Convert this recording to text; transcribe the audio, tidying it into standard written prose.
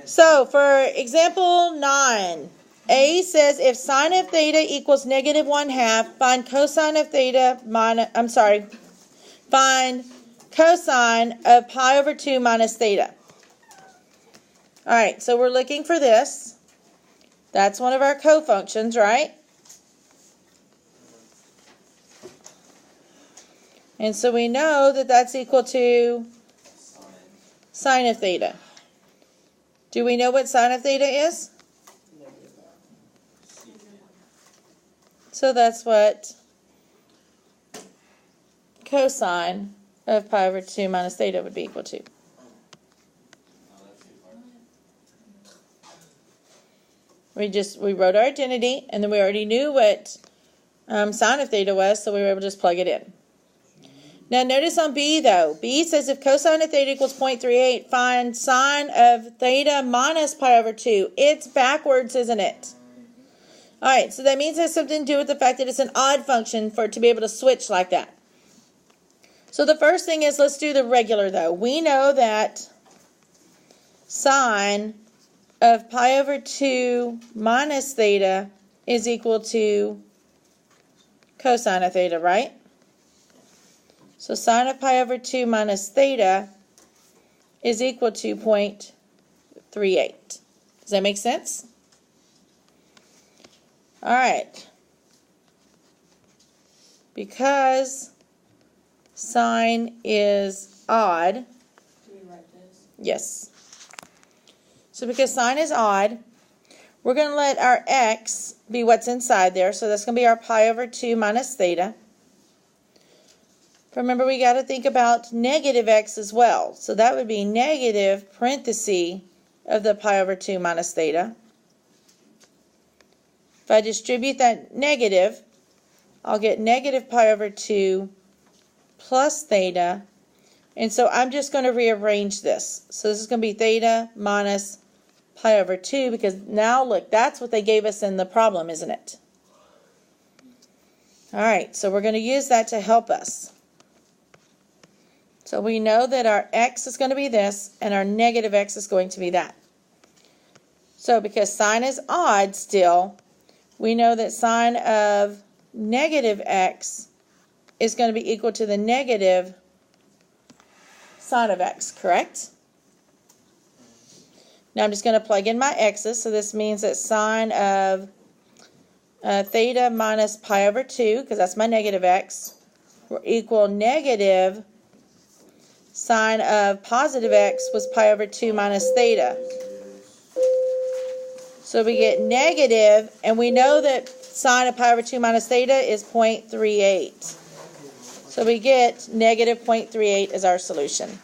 So for example 9, A says if sine of theta equals negative 1/2, find cosine of theta find cosine of pi over 2 minus theta. Alright, so we're looking for this. That's one of our cofunctions, right? And so we know that that's equal to sine of theta. Do we know what sine of theta is? So that's what cosine of pi over 2 minus theta would be equal to. We wrote our identity, and then we already knew what sine of theta was, so we were able to just plug it in. Now notice on B though, B says if cosine of theta equals 0.38, find sine of theta minus pi over 2. It's backwards, isn't it? Alright, so that means it has something to do with the fact that it's an odd function for it to be able to switch like that. So the first thing is, let's do the regular though. We know that sine of pi over 2 minus theta is equal to cosine of theta, right? So sine of pi over 2 minus theta is equal to 0.38. Does that make sense? All right. Because sine is odd. Do we write this? Yes. So because sine is odd, we're going to let our x be what's inside there. So that's going to be our pi over 2 minus theta. Remember, we got to think about negative x as well. So that would be negative parenthesis of the pi over 2 minus theta. If I distribute that negative, I'll get negative pi over 2 plus theta. And so I'm just going to rearrange this. So this is going to be theta minus pi over 2, because now look, that's what they gave us in the problem, isn't it? All right, so we're going to use that to help us. So we know that our x is going to be this, and our negative x is going to be that. So because sine is odd still, we know that sine of negative x is going to be equal to the negative sine of x, correct? Now I'm just going to plug in my x's, so this means that sine of theta minus pi over 2, because that's my negative x, will equal negative sine of positive x was pi over 2 minus theta. So we get negative, and we know that sine of pi over 2 minus theta is 0.38. So we get negative 0.38 as our solution.